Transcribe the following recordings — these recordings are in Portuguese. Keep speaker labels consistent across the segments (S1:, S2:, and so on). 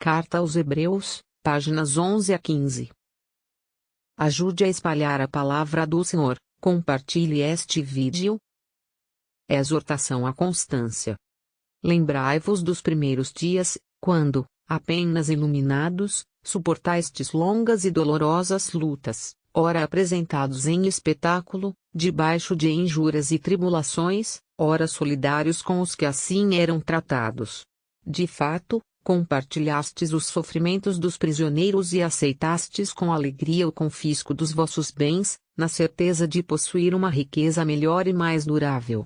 S1: Carta aos Hebreus, páginas 11 a 15. Ajude a espalhar a palavra do Senhor, compartilhe este vídeo. Exortação à constância. Lembrai-vos dos primeiros dias, quando, apenas iluminados, suportastes longas e dolorosas lutas, ora apresentados em espetáculo, debaixo de injúrias e tribulações, ora solidários com os que assim eram tratados. De fato, compartilhastes os sofrimentos dos prisioneiros e aceitastes com alegria o confisco dos vossos bens, na certeza de possuir uma riqueza melhor e mais durável.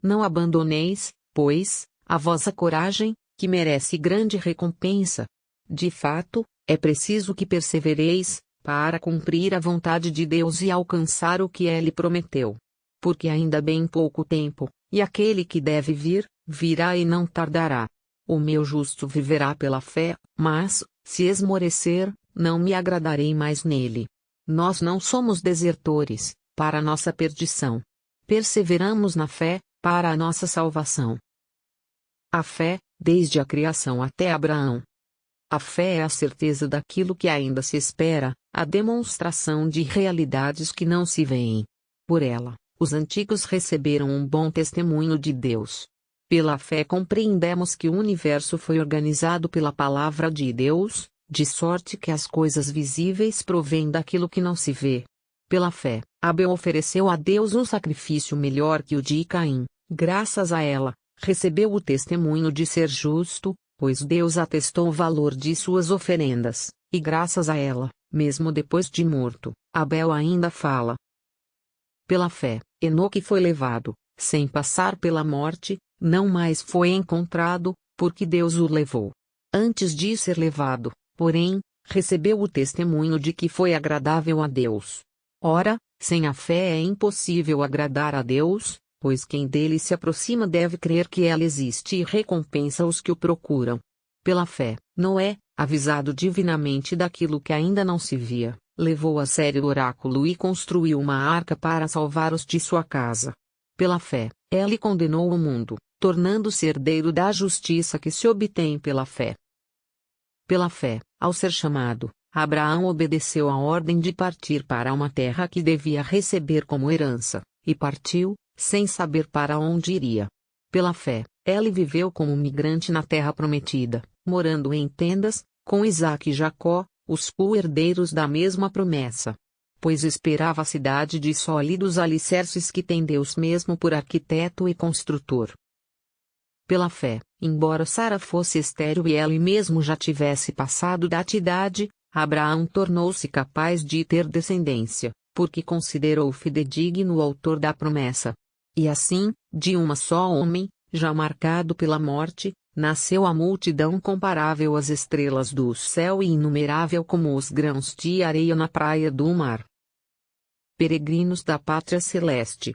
S1: Não abandoneis, pois, a vossa coragem, que merece grande recompensa. De fato, é preciso que persevereis, para cumprir a vontade de Deus e alcançar o que Ele prometeu. Porque ainda bem pouco tempo, e aquele que deve vir, virá e não tardará. O meu justo viverá pela fé, mas, se esmorecer, não me agradarei mais nele. Nós não somos desertores, para nossa perdição. Perseveramos na fé, para a nossa salvação. A fé, desde a criação até Abraão. A fé é a certeza daquilo que ainda se espera, a demonstração de realidades que não se veem. Por ela, os antigos receberam um bom testemunho de Deus. Pela fé compreendemos que o universo foi organizado pela palavra de Deus, de sorte que as coisas visíveis provêm daquilo que não se vê. Pela fé, Abel ofereceu a Deus um sacrifício melhor que o de Caim, graças a ela, recebeu o testemunho de ser justo, pois Deus atestou o valor de suas oferendas, e graças a ela, mesmo depois de morto, Abel ainda fala. Pela fé, Enoque foi levado, sem passar pela morte, não mais foi encontrado, porque Deus o levou. Antes de ser levado, porém, recebeu o testemunho de que foi agradável a Deus. Ora, sem a fé é impossível agradar a Deus, pois quem dele se aproxima deve crer que ela existe e recompensa os que o procuram. Pela fé, Noé, avisado divinamente daquilo que ainda não se via, levou a sério o oráculo e construiu uma arca para salvar os de sua casa. Pela fé, ele condenou o mundo, tornando-se herdeiro da justiça que se obtém pela fé. Pela fé, ao ser chamado, Abraão obedeceu à ordem de partir para uma terra que devia receber como herança, e partiu, sem saber para onde iria. Pela fé, ele viveu como migrante na terra prometida, morando em tendas, com Isaque e Jacó, os co-herdeiros da mesma promessa. Pois esperava a cidade de sólidos alicerces que tem Deus mesmo por arquiteto e construtor. Pela fé, embora Sara fosse estéril e ele mesmo já tivesse passado da idade, Abraão tornou-se capaz de ter descendência, porque considerou fidedigno o autor da promessa. E assim, de uma só homem, já marcado pela morte, nasceu a multidão comparável às estrelas do céu e inumerável como os grãos de areia na praia do mar. Peregrinos da pátria celeste.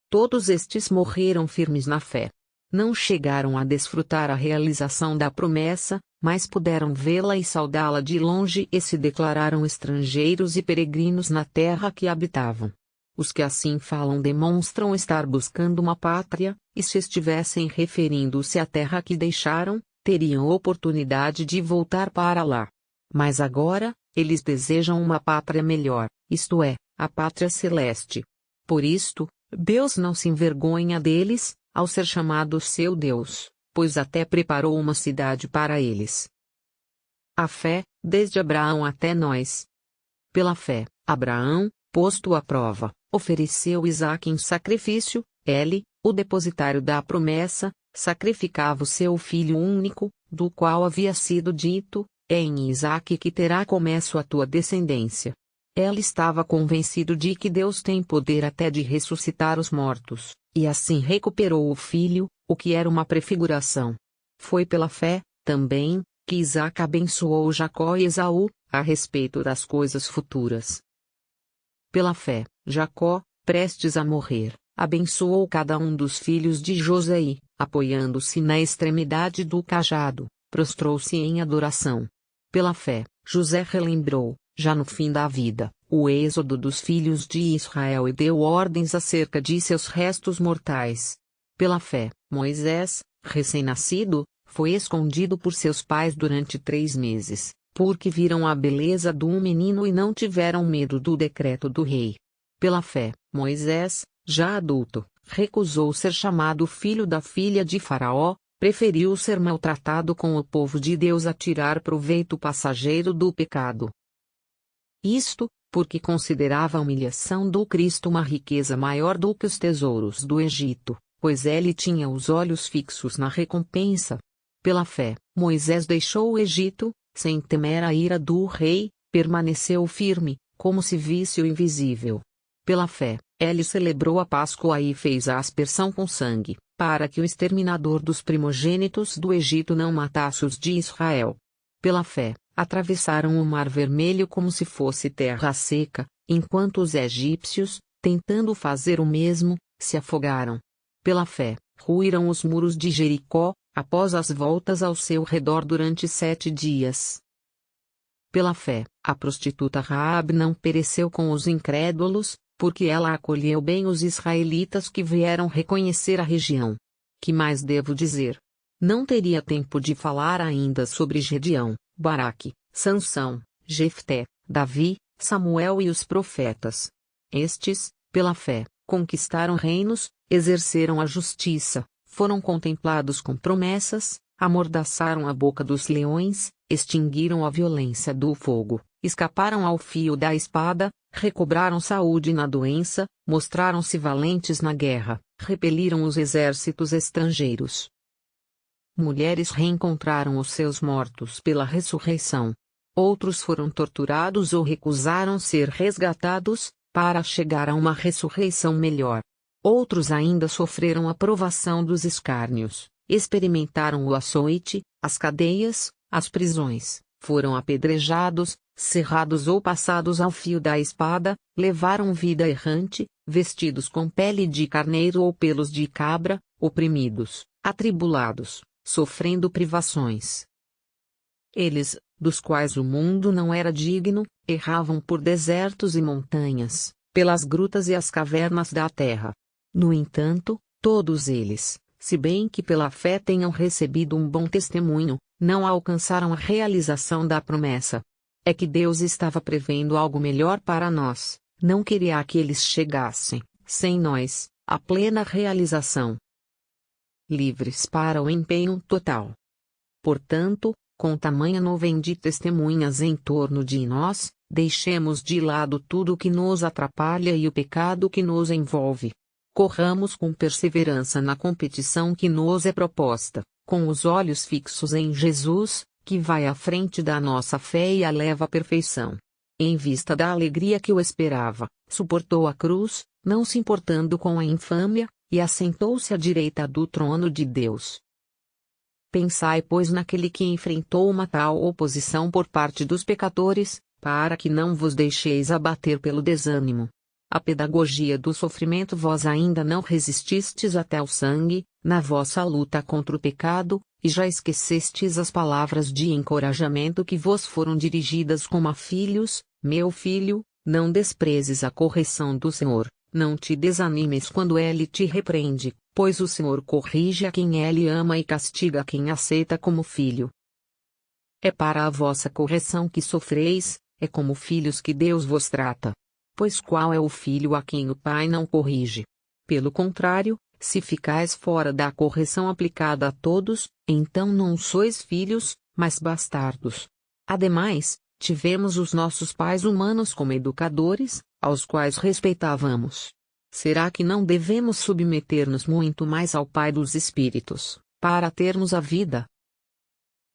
S1: Todos estes morreram firmes na fé. Não chegaram a desfrutar a realização da promessa, mas puderam vê-la e saudá-la de longe e se declararam estrangeiros e peregrinos na terra que habitavam. Os que assim falam demonstram estar buscando uma pátria, e se estivessem referindo-se à terra que deixaram, teriam oportunidade de voltar para lá. Mas agora, eles desejam uma pátria melhor, isto é, a pátria celeste. Por isto, Deus não se envergonha deles, ao ser chamado seu Deus, pois até preparou uma cidade para eles. A fé, desde Abraão até nós. Pela fé, Abraão, posto à prova, ofereceu Isaque em sacrifício, ele, o depositário da promessa, sacrificava o seu filho único, do qual havia sido dito, é em Isaque que terá começo a tua descendência. Ele estava convencido de que Deus tem poder até de ressuscitar os mortos, e assim recuperou o filho, o que era uma prefiguração. Foi pela fé, também, que Isaque abençoou Jacó e Esaú, a respeito das coisas futuras. Pela fé, Jacó, prestes a morrer, abençoou cada um dos filhos de José e, apoiando-se na extremidade do cajado, prostrou-se em adoração. Pela fé, José relembrou, já no fim da vida, o êxodo dos filhos de Israel e deu ordens acerca de seus restos mortais. Pela fé, Moisés, recém-nascido, Foi escondido por seus pais durante 3 meses, porque viram a beleza do menino e não tiveram medo do decreto do rei. Pela fé, Moisés, já adulto, recusou ser chamado filho da filha de Faraó, preferiu ser maltratado com o povo de Deus a tirar proveito passageiro do pecado. Isto, porque considerava a humilhação do Cristo uma riqueza maior do que os tesouros do Egito, pois ele tinha os olhos fixos na recompensa. Pela fé, Moisés deixou o Egito, sem temer a ira do rei, permaneceu firme, como se visse o invisível. Pela fé, ele celebrou a Páscoa e fez a aspersão com sangue, para que o exterminador dos primogênitos do Egito não matasse os de Israel. Pela fé, atravessaram o Mar Vermelho como se fosse terra seca, enquanto os egípcios, tentando fazer o mesmo, se afogaram. Pela fé, ruíram os muros de Jericó, após as voltas ao seu redor durante 7 dias. Pela fé, a prostituta Raabe não pereceu com os incrédulos, porque ela acolheu bem os israelitas que vieram reconhecer a região. Que mais devo dizer? Não teria tempo de falar ainda sobre Gedeão, Baraque, Sansão, Jefté, Davi, Samuel e os profetas. Estes, pela fé, conquistaram reinos, exerceram a justiça, foram contemplados com promessas, amordaçaram a boca dos leões, extinguiram a violência do fogo, escaparam ao fio da espada, recobraram saúde na doença, mostraram-se valentes na guerra, repeliram os exércitos estrangeiros. Mulheres reencontraram os seus mortos pela ressurreição. Outros foram torturados ou recusaram ser resgatados, para chegar a uma ressurreição melhor. Outros ainda sofreram a provação dos escárnios, experimentaram o açoite, as cadeias, as prisões, foram apedrejados, serrados ou passados ao fio da espada, levaram vida errante, vestidos com pele de carneiro ou pelos de cabra, oprimidos, atribulados, sofrendo privações. Eles, dos quais o mundo não era digno, erravam por desertos e montanhas, pelas grutas e as cavernas da terra. No entanto, todos eles, se bem que pela fé tenham recebido um bom testemunho, não alcançaram a realização da promessa. É que Deus estava prevendo algo melhor para nós, não queria que eles chegassem, sem nós, à plena realização. Livres para o empenho total. Portanto, com tamanha nuvem de testemunhas em torno de nós, deixemos de lado tudo o que nos atrapalha e o pecado que nos envolve. Corramos com perseverança na competição que nos é proposta, com os olhos fixos em Jesus, que vai à frente da nossa fé e a leva à perfeição. Em vista da alegria que o esperava, suportou a cruz, não se importando com a infâmia, e assentou-se à direita do trono de Deus. Pensai, pois, naquele que enfrentou uma tal oposição por parte dos pecadores, para que não vos deixeis abater pelo desânimo. A pedagogia do sofrimento vós ainda não resististes até ao sangue, na vossa luta contra o pecado, e já esquecestes as palavras de encorajamento que vos foram dirigidas como a filhos. Meu filho, não desprezes a correção do Senhor, não te desanimes quando ele te repreende, pois o Senhor corrige a quem ele ama e castiga a quem aceita como filho. É para a vossa correção que sofreis, é como filhos que Deus vos trata. Pois qual é o filho a quem o pai não corrige? Pelo contrário, se ficais fora da correção aplicada a todos, então não sois filhos, mas bastardos. Ademais, tivemos os nossos pais humanos como educadores, aos quais respeitávamos. Será que não devemos submeter-nos muito mais ao Pai dos Espíritos, para termos a vida?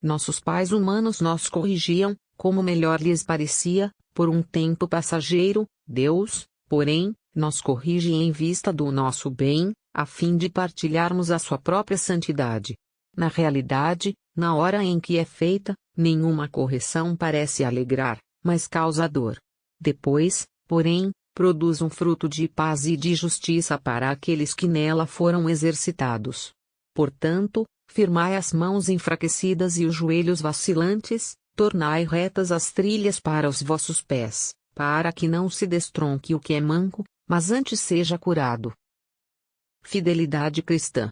S1: Nossos pais humanos nos corrigiam, como melhor lhes parecia, por um tempo passageiro. Deus, porém, nos corrige em vista do nosso bem, a fim de partilharmos a sua própria santidade. Na realidade, na hora em que é feita, nenhuma correção parece alegrar, mas causa dor. Depois, porém, produz um fruto de paz e de justiça para aqueles que nela foram exercitados. Portanto, firmai as mãos enfraquecidas e os joelhos vacilantes, tornai retas as trilhas para os vossos pés, para que não se destronque o que é manco, mas antes seja curado. Fidelidade cristã.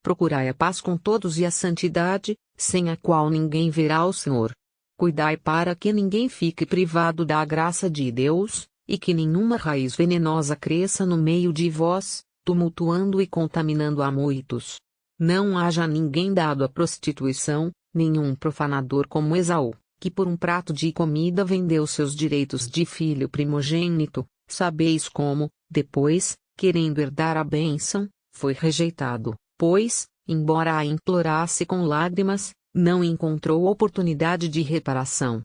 S1: Procurai a paz com todos e a santidade, sem a qual ninguém verá o Senhor. Cuidai para que ninguém fique privado da graça de Deus, e que nenhuma raiz venenosa cresça no meio de vós, tumultuando e contaminando a muitos. Não haja ninguém dado à prostituição, nenhum profanador como Esaú, que por um prato de comida vendeu seus direitos de filho primogênito. Sabeis como, depois, querendo herdar a bênção, foi rejeitado, pois, embora a implorasse com lágrimas, não encontrou oportunidade de reparação.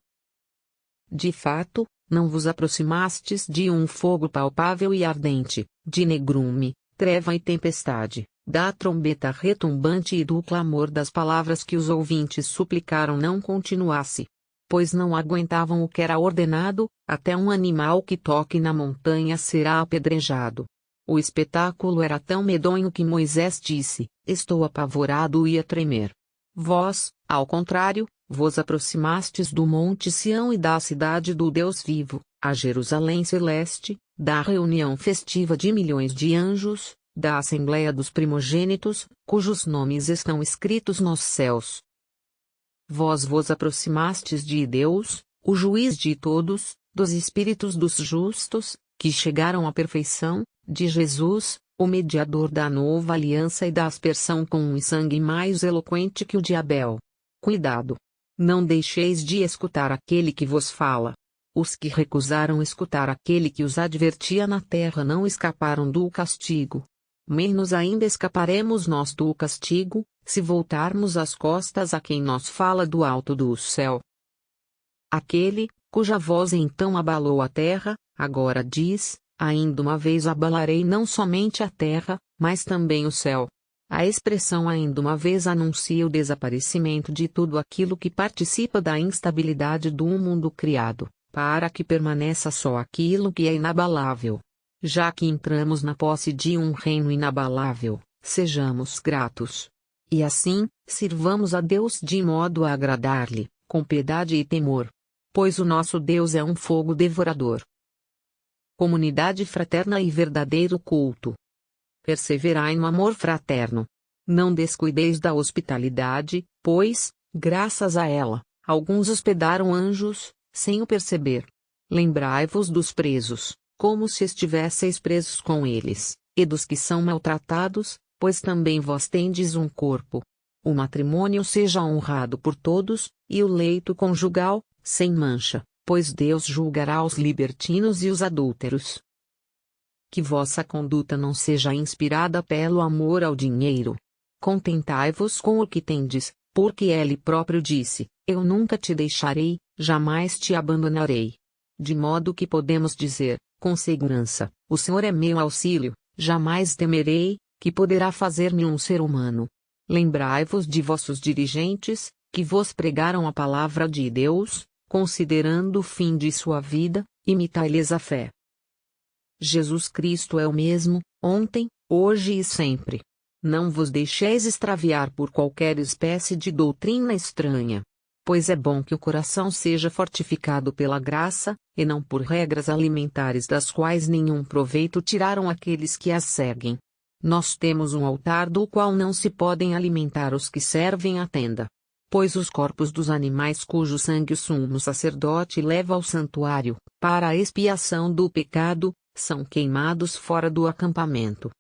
S1: De fato, não vos aproximastes de um fogo palpável e ardente, de negrume, treva e tempestade, da trombeta retumbante e do clamor das palavras que os ouvintes suplicaram não continuasse. Pois não aguentavam o que era ordenado, até um animal que toque na montanha será apedrejado. O espetáculo era tão medonho que Moisés disse: estou apavorado e a tremer. Vós, ao contrário, vos aproximastes do monte Sião e da cidade do Deus vivo, a Jerusalém celeste, da reunião festiva de milhões de anjos, da assembleia dos primogênitos, cujos nomes estão escritos nos céus. Vós vos aproximastes de Deus, o juiz de todos, dos espíritos dos justos, que chegaram à perfeição, de Jesus, o mediador da nova aliança e da aspersão com um sangue mais eloquente que o de Abel. Cuidado! Não deixeis de escutar aquele que vos fala. Os que recusaram escutar aquele que os advertia na terra não escaparam do castigo. Menos ainda escaparemos nós do castigo, se voltarmos as costas a quem nos fala do alto do céu. Aquele, cuja voz então abalou a terra, agora diz: ainda uma vez abalarei não somente a terra, mas também o céu. A expressão ainda uma vez anuncia o desaparecimento de tudo aquilo que participa da instabilidade do mundo criado, para que permaneça só aquilo que é inabalável. Já que entramos na posse de um reino inabalável, sejamos gratos. E assim, sirvamos a Deus de modo a agradar-lhe, com piedade e temor. Pois o nosso Deus é um fogo devorador. Comunidade fraterna e verdadeiro culto. Perseverai no amor fraterno. Não descuideis da hospitalidade, pois, graças a ela, alguns hospedaram anjos, sem o perceber. Lembrai-vos dos presos, como se estivesseis presos com eles, e dos que são maltratados, pois também vós tendes um corpo. O matrimônio seja honrado por todos, e o leito conjugal, sem mancha, pois Deus julgará os libertinos e os adúlteros. Que vossa conduta não seja inspirada pelo amor ao dinheiro. Contentai-vos com o que tendes, porque Ele próprio disse: eu nunca te deixarei, jamais te abandonarei. De modo que podemos dizer, com segurança: o Senhor é meu auxílio, jamais temerei, que poderá fazer-me um ser humano. Lembrai-vos de vossos dirigentes, que vos pregaram a palavra de Deus, considerando o fim de sua vida, imitai-lhes a fé. Jesus Cristo é o mesmo, ontem, hoje e sempre. Não vos deixeis extraviar por qualquer espécie de doutrina estranha. Pois é bom que o coração seja fortificado pela graça, e não por regras alimentares das quais nenhum proveito tiraram aqueles que as seguem. Nós temos um altar do qual não se podem alimentar os que servem à tenda. Pois os corpos dos animais cujo sangue o sumo sacerdote leva ao santuário, para a expiação do pecado, são queimados fora do acampamento.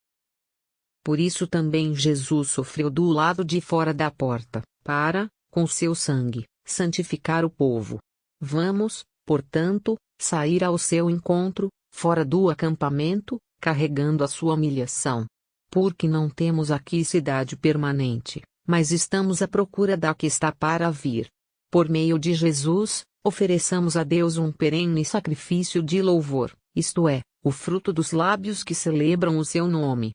S1: Por isso também Jesus sofreu do lado de fora da porta, para, com seu sangue, santificar o povo. Vamos, portanto, sair ao seu encontro, fora do acampamento, carregando a sua humilhação. Porque não temos aqui cidade permanente, mas estamos à procura da que está para vir. Por meio de Jesus, ofereçamos a Deus um perene sacrifício de louvor, isto é, o fruto dos lábios que celebram o seu nome.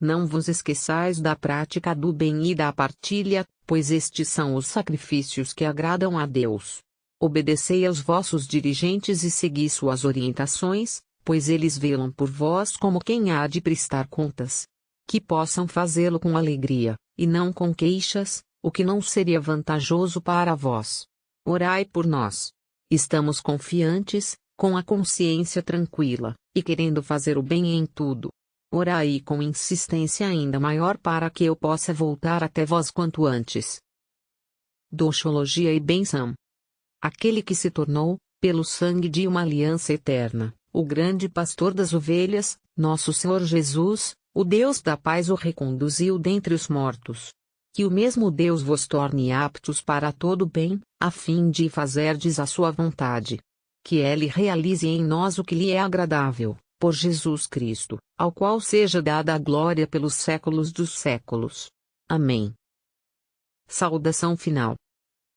S1: Não vos esqueçais da prática do bem e da partilha, pois estes são os sacrifícios que agradam a Deus. Obedecei aos vossos dirigentes e segui suas orientações, pois eles velam por vós como quem há de prestar contas. Que possam fazê-lo com alegria, e não com queixas, o que não seria vantajoso para vós. Orai por nós. Estamos confiantes, com a consciência tranquila, e querendo fazer o bem em tudo. Orai com insistência ainda maior para que eu possa voltar até vós quanto antes. Doxologia e bênção. Aquele que se tornou, pelo sangue de uma aliança eterna, o grande pastor das ovelhas, nosso Senhor Jesus, o Deus da paz o reconduziu dentre os mortos. Que o mesmo Deus vos torne aptos para todo bem, a fim de fazerdes a sua vontade. Que Ele realize em nós o que lhe é agradável, por Jesus Cristo, ao qual seja dada a glória pelos séculos dos séculos. Amém. Saudação final.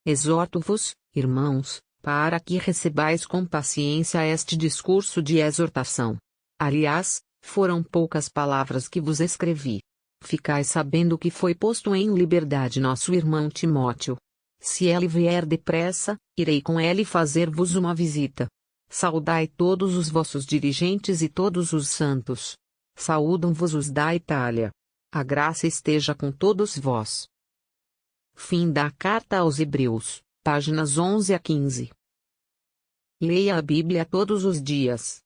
S1: Exorto-vos, irmãos, para que recebais com paciência este discurso de exortação. Aliás, foram poucas palavras que vos escrevi. Ficai sabendo que foi posto em liberdade nosso irmão Timóteo. Se ele vier depressa, irei com ele fazer-vos uma visita. Saudai todos os vossos dirigentes e todos os santos. Saúdam-vos os da Itália. A graça esteja com todos vós. Fim da Carta aos Hebreus, páginas 11 a 15. Leia a Bíblia todos os dias.